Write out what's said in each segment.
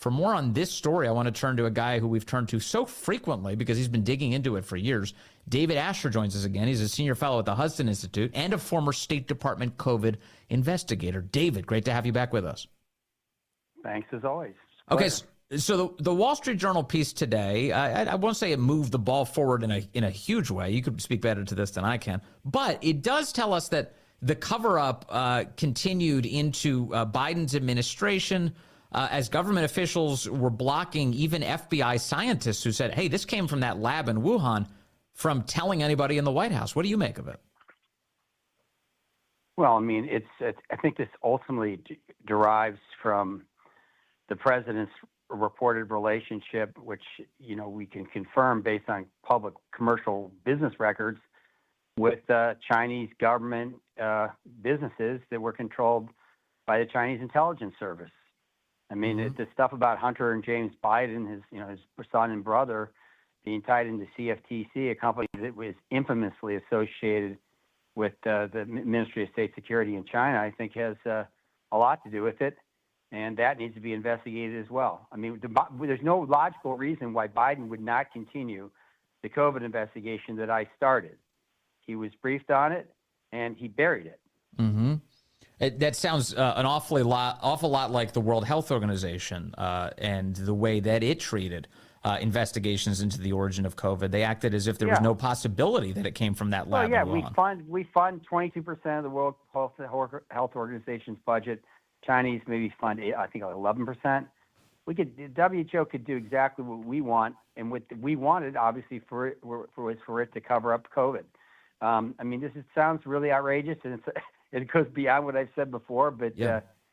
For more on this story, I want to turn to a guy who we've turned to so frequently because he's been digging into it for years. David Asher joins us again. He's a senior fellow at the Hudson Institute and a former State Department COVID investigator. David, great to have you back with us. Thanks as always. Okay, so the Wall Street Journal piece today, I won't say it moved the ball forward in a huge way. You could speak better to this than I can. But it does tell us that the cover-up continued into Biden's administration as government officials were blocking even FBI scientists who said, hey, this came from that lab in Wuhan, from telling anybody in the White House. What do you make of it? Well, I mean, I think this ultimately derives from the president's reported relationship, which, we can confirm based on public commercial business records with Chinese government businesses that were controlled by the Chinese intelligence service. I mean, the stuff about Hunter and James Biden, his son and brother, being tied into CFTC, a company that was infamously associated with the Ministry of State Security in China, I think has a lot to do with it, and that needs to be investigated as well. I mean, there's no logical reason why Biden would not continue the COVID investigation that I started. He was briefed on it, and he buried it. Mm-hmm. That sounds an awful lot like the World Health Organization and the way that it treated investigations into the origin of COVID. They acted as if there was no possibility that it came from that lab. Well, we fund 22% of the World Health Organization's budget. Chinese maybe fund, I think, 11%. WHO could do exactly what we want, and what we wanted, obviously, for it to cover up COVID. I mean, this sounds really outrageous, and it goes beyond what I've said before. But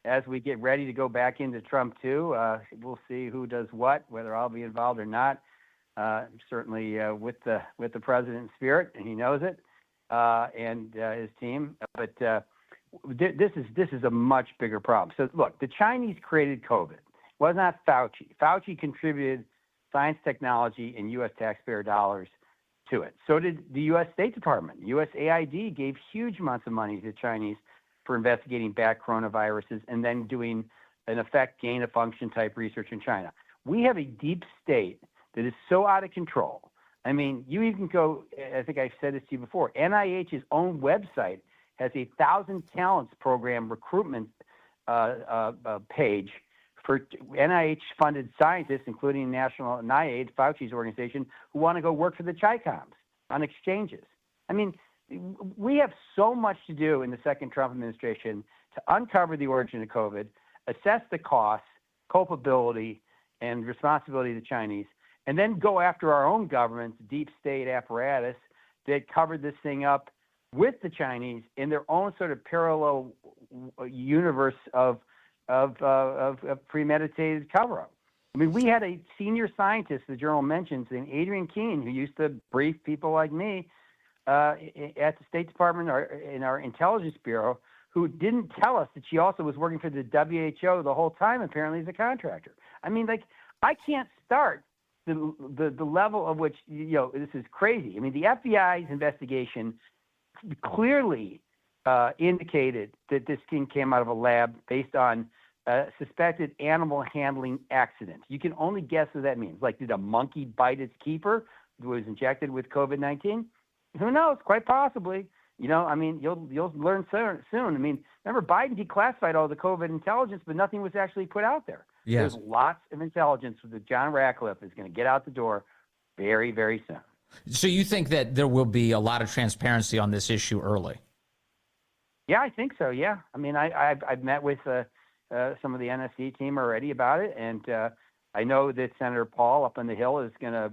as we get ready to go back into Trump 2, we'll see who does what, whether I'll be involved or not. Certainly with the president's spirit, and he knows it, and his team. But this is a much bigger problem. So look, the Chinese created COVID. It was not Fauci. Fauci contributed science, technology, and U.S. taxpayer dollars to it. So did the U.S. State Department. USAID gave huge amounts of money to the Chinese for investigating bat coronaviruses and then doing, in effect, gain-of-function type research in China. We have a deep state that is so out of control. I mean, you even go, I think I've said this to you before, NIH's own website has a 1,000 Talents program recruitment page for NIH-funded scientists, including National NIAID, Fauci's organization, who want to go work for the Chi-Coms on exchanges. I mean, we have so much to do in the second Trump administration to uncover the origin of COVID, assess the costs, culpability, and responsibility of the Chinese, and then go after our own government's deep state apparatus that covered this thing up with the Chinese in their own sort of parallel universe of premeditated cover-up. I mean, we had a senior scientist, the journal mentions, named Adrian Keene, who used to brief people like me at the State Department or in our intelligence bureau, who didn't tell us that she also was working for the WHO the whole time, apparently, as a contractor. I mean, like, I can't start the level of which, this is crazy. I mean, the FBI's investigation clearly indicated that this thing came out of a lab based on suspected animal handling accident. You can only guess what that means. Like, did a monkey bite its keeper who was injected with COVID-19? Who knows? Quite possibly. I mean, you'll learn soon. I mean, remember, Biden declassified all the COVID intelligence, but nothing was actually put out there. Yes. There's lots of intelligence that John Ratcliffe is going to get out the door very, very soon. So you think that there will be a lot of transparency on this issue early? Yeah, I think so. Yeah. I mean, I've met with some of the NSC team already about it, and I know that Senator Paul up on the Hill is going to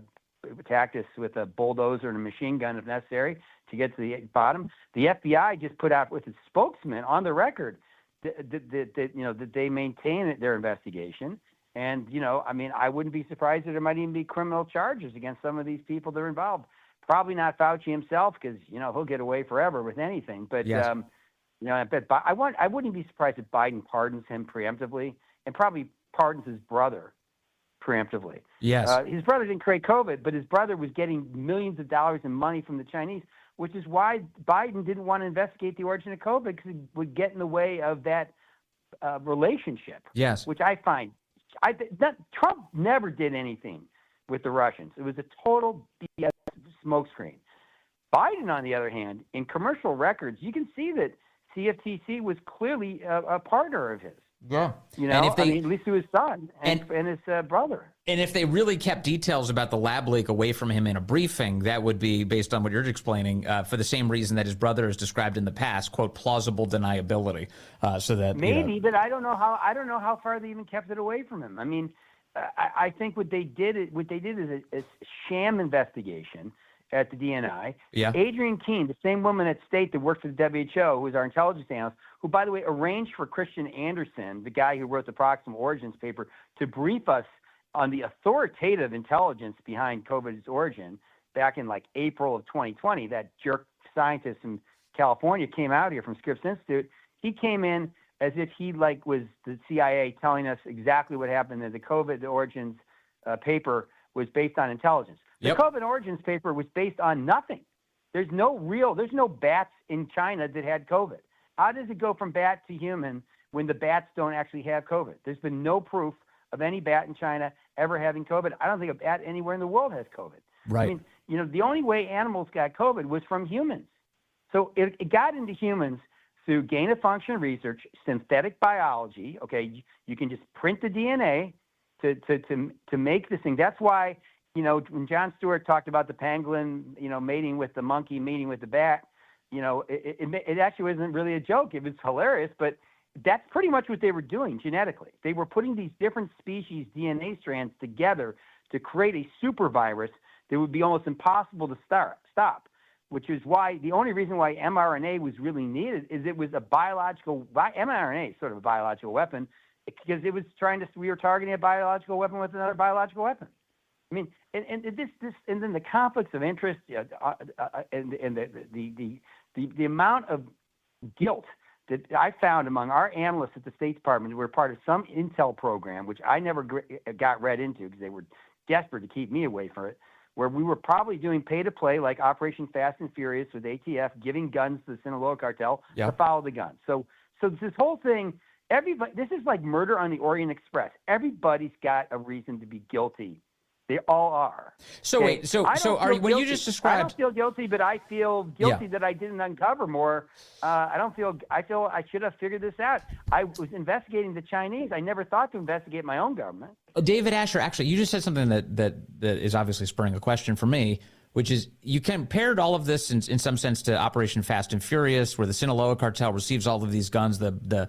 attack us with a bulldozer and a machine gun if necessary to get to the bottom. The FBI just put out with its spokesman on the record that they maintain their investigation. And, I mean, I wouldn't be surprised that there might even be criminal charges against some of these people that are involved. Probably not Fauci himself, because, he'll get away forever with anything. But, yes. I bet I wouldn't be surprised if Biden pardons him preemptively and probably pardons his brother preemptively. Yes. His brother didn't create COVID, but his brother was getting millions of dollars in money from the Chinese, which is why Biden didn't want to investigate the origin of COVID, because it would get in the way of that relationship. Yes. Which I find Trump never did anything with the Russians. It was a total BS smokescreen. Biden, on the other hand, in commercial records, you can see that CFTC was clearly a partner of his. Yeah. You know, at least to his son and his brother. And if they really kept details about the lab leak away from him in a briefing, that would be, based on what you're explaining, for the same reason that his brother has described in the past, quote, plausible deniability. So that maybe, but I don't know how far they even kept it away from him. I mean, I think what they did is a sham investigation at the DNI. Yeah. Adrienne Keene, the same woman at State that worked for the WHO, who was our intelligence analyst, who, by the way, arranged for Christian Anderson, the guy who wrote the Proximate Origins paper, to brief us on the authoritative intelligence behind COVID's origin back in like April of 2020. That jerk scientist from California came out here from Scripps Institute. He came in as if he was the CIA telling us exactly what happened, that the COVID origins paper was based on intelligence. The COVID origins paper was based on nothing. There's no bats in China that had COVID. How does it go from bat to human when the bats don't actually have COVID? There's been no proof of any bat in China ever having COVID. I don't think a bat anywhere in the world has COVID. Right. I mean, the only way animals got COVID was from humans. So it got into humans through gain-of-function research, synthetic biology. Okay, you can just print the DNA to make this thing. That's why, when Jon Stewart talked about the pangolin, mating with the monkey, mating with the bat, it actually wasn't really a joke. It was hilarious, but that's pretty much what they were doing genetically. They were putting these different species DNA strands together to create a super virus that would be almost impossible to stop, which is why the only reason why mRNA was really needed is it was mRNA is sort of a biological weapon, because we were targeting a biological weapon with another biological weapon. I mean, and then the conflicts of interest, and the amount of guilt that I found among our analysts at the State Department who were part of some intel program, which I never got read into because they were desperate to keep me away from it, where we were probably doing pay-to-play like Operation Fast and Furious with ATF, giving guns to the Sinaloa cartel to follow the guns. So this whole thing, this is like Murder on the Orient Express. Everybody's got a reason to be guilty. They all are. So okay? wait, when you just described, I don't feel guilty, but I feel guilty that I didn't uncover more. I feel I should have figured this out. I was investigating the Chinese. I never thought to investigate my own government. David Asher, actually, you just said something that is obviously spurring a question for me, which is you compared all of this in some sense to Operation Fast and Furious, where the Sinaloa cartel receives all of these guns. The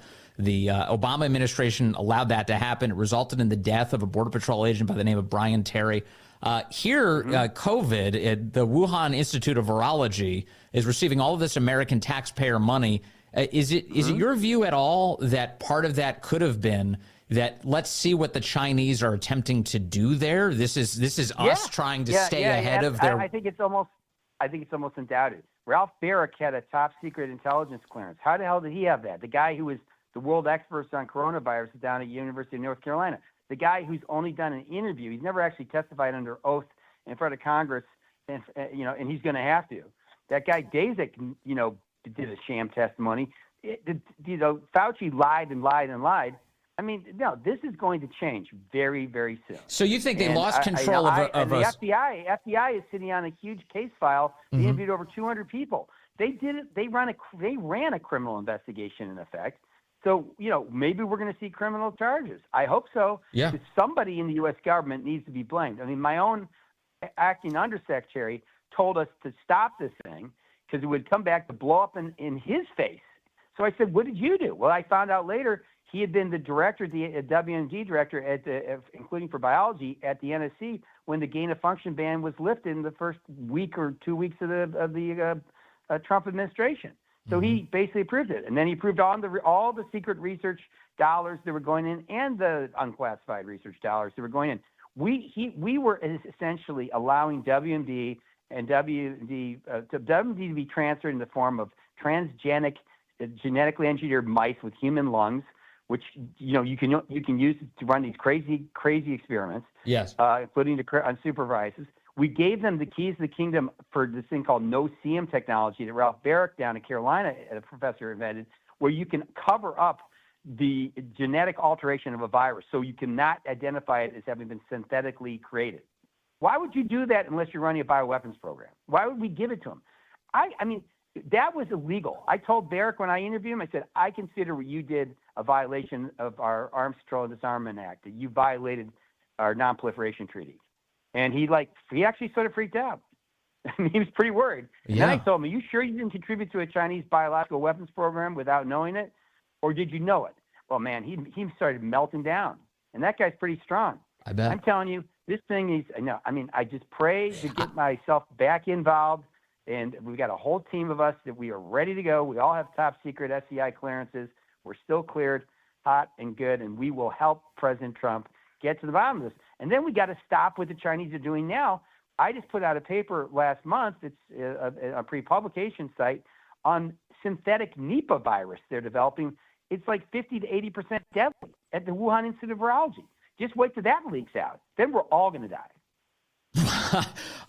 Obama administration allowed that to happen. It resulted in the death of a Border Patrol agent by the name of Brian Terry. COVID, the Wuhan Institute of Virology is receiving all of this American taxpayer money. Is it your view at all that part of that could have been that let's see what the Chinese are attempting to do there? This is us trying to stay ahead of their. I think it's almost undoubted. Ralph Barrick had a top secret intelligence clearance. How the hell did he have that? The guy who was the world expert on coronavirus down at University of North Carolina. The guy who's only done an interview. He's never actually testified under oath in front of Congress, and he's going to have to. That guy Daszak, did a sham testimony. Fauci lied and lied and lied. I mean, no, this is going to change very, very soon. So you think they lost control of us? The FBI is sitting on a huge case file. They interviewed over 200 people. They did it. They ran a criminal investigation in effect. So, maybe we're going to see criminal charges. I hope so. Yeah. Because somebody in the U.S. government needs to be blamed. I mean, my own acting undersecretary told us to stop this thing because it would come back to blow up in his face. So I said, what did you do? Well, I found out later he had been the director, the WMD director, including for biology at the NSC when the gain-of-function ban was lifted in the first week or 2 weeks of the Trump administration. So he basically approved it, and then he approved all the secret research dollars that were going in and the unclassified research dollars that were going in. We were essentially allowing WMD and WMD to be transferred in the form of transgenic, genetically engineered mice with human lungs, which you can use to run these crazy experiments. Yes, including unsupervised. We gave them the keys to the kingdom for this thing called no-seum technology that Ralph Barrick down in Carolina, a professor, invented, where you can cover up the genetic alteration of a virus, so you cannot identify it as having been synthetically created. Why would you do that unless you're running a bioweapons program? Why would we give it to them? I mean, that was illegal. I told Barrick when I interviewed him, I said, I consider what you did a violation of our Arms Control and Disarmament Act, that you violated our non-proliferation treaty. And he actually sort of freaked out. I mean, he was pretty worried. Yeah. And then I told him, are you sure you didn't contribute to a Chinese biological weapons program without knowing it? Or did you know it? Well, man, he started melting down. And that guy's pretty strong. I bet. I'm telling you, this thing is, no, I mean, I just pray to get myself back involved. And we've got a whole team of us that we are ready to go. We all have top secret SCI clearances. We're still cleared, hot and good, and we will help President Trump get to the bottom of this. And then we got to stop what the Chinese are doing now. I just put out a paper last month. It's a pre-publication site on synthetic Nipah virus they're developing. It's like 50 to 80% deadly at the Wuhan Institute of Virology. Just wait till that leaks out. Then we're all going to die.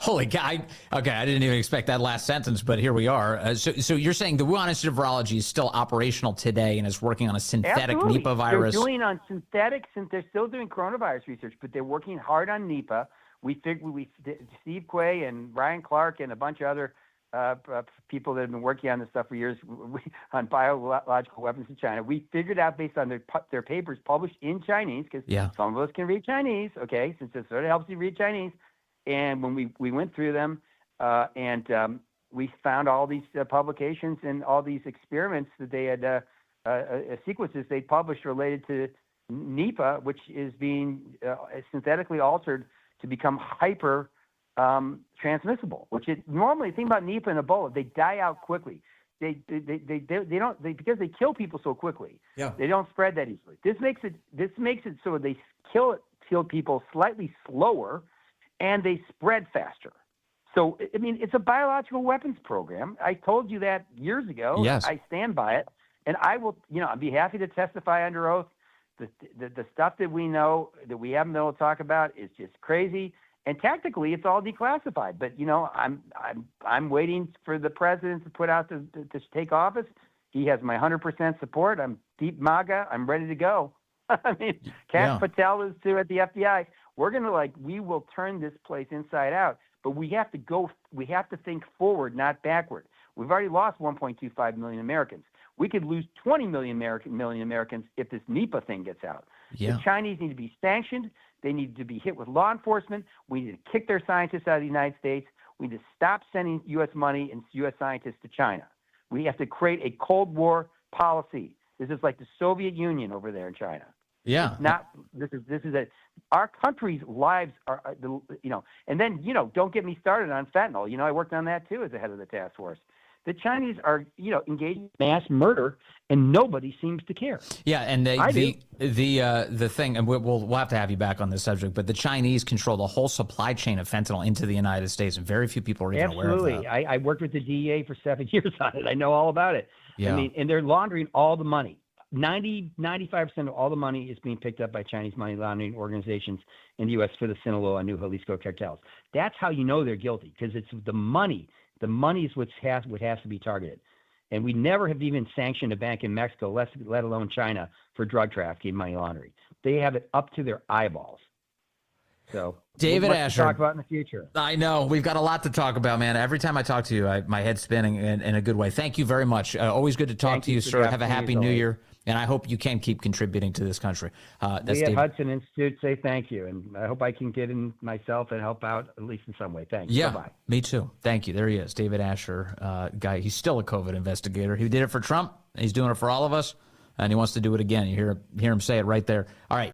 Holy God. Okay, I didn't even expect that last sentence, but here we are. So you're saying the Wuhan Institute of Virology is still operational today and is working on a synthetic Absolutely. Nipah virus? They're doing on synthetics, and they're still doing coronavirus research, but they're working hard on Nipah. Steve Quay and Ryan Clark and a bunch of other people that have been working on this stuff for years on biological weapons in China. We figured out based on their papers published in Chinese, because some of us can read Chinese, okay, since it sort of helps you read Chinese. And when we went through them and we found all these publications and all these experiments that they had, sequences they published related to Nipah, which is being synthetically altered to become hyper transmissible, which is normally, think about Nipah and Ebola, they die out quickly. They don't because they kill people so quickly. Yeah. They don't spread that easily. This makes it so they kill people slightly slower, and they spread faster. So, I mean, it's a biological weapons program. I told you that years ago. Yes. I stand by it. And I will, I'd be happy to testify under oath. The stuff that we know, that we haven't been able to talk about, is just crazy. And technically, it's all declassified. But, I'm waiting for the president to put out to take office. He has my 100% support. I'm deep MAGA. I'm ready to go. I mean, Kash Patel is too at the FBI. We're going to we will turn this place inside out, but we have to think forward, not backward. We've already lost 1.25 million Americans. We could lose 20 million Americans if this Nipah thing gets out. Yeah. The Chinese need to be sanctioned. They need to be hit with law enforcement. We need to kick their scientists out of the United States. We need to stop sending U.S. money and U.S. scientists to China. We have to create a Cold War policy. This is like the Soviet Union over there in China. Yeah. This is our country's lives are, and then, don't get me started on fentanyl. I worked on that too as the head of the task force. The Chinese are, engaged in mass murder, and nobody seems to care. Yeah, and the thing, and we'll have to have you back on this subject, but the Chinese control the whole supply chain of fentanyl into the United States, and very few people are even aware of that. Absolutely. I worked with the DEA for 7 years on it. I know all about it. Yeah. I mean, and they're laundering all the money. 95% of all the money is being picked up by Chinese money laundering organizations in the U.S. for the Sinaloa and New Jalisco cartels. That's how you know they're guilty, because it's the money. The money is what has to be targeted. And we never have even sanctioned a bank in Mexico, let alone China, for drug trafficking, money laundering. They have it up to their eyeballs. So, David Asher, talk about in the future. I know we've got a lot to talk about, man. Every time I talk to you, my head's spinning in a good way. Thank you very much. Always good to talk to you, sir. Have a happy New Year. And I hope you can keep contributing to this country. We at Hudson Institute say thank you, and I hope I can get in myself and help out at least in some way. Thanks. Yeah, bye-bye. Me too. Thank you. There he is, David Asher, guy. He's still a COVID investigator. He did it for Trump. He's doing it for all of us, and he wants to do it again. You hear him say it right there. All right.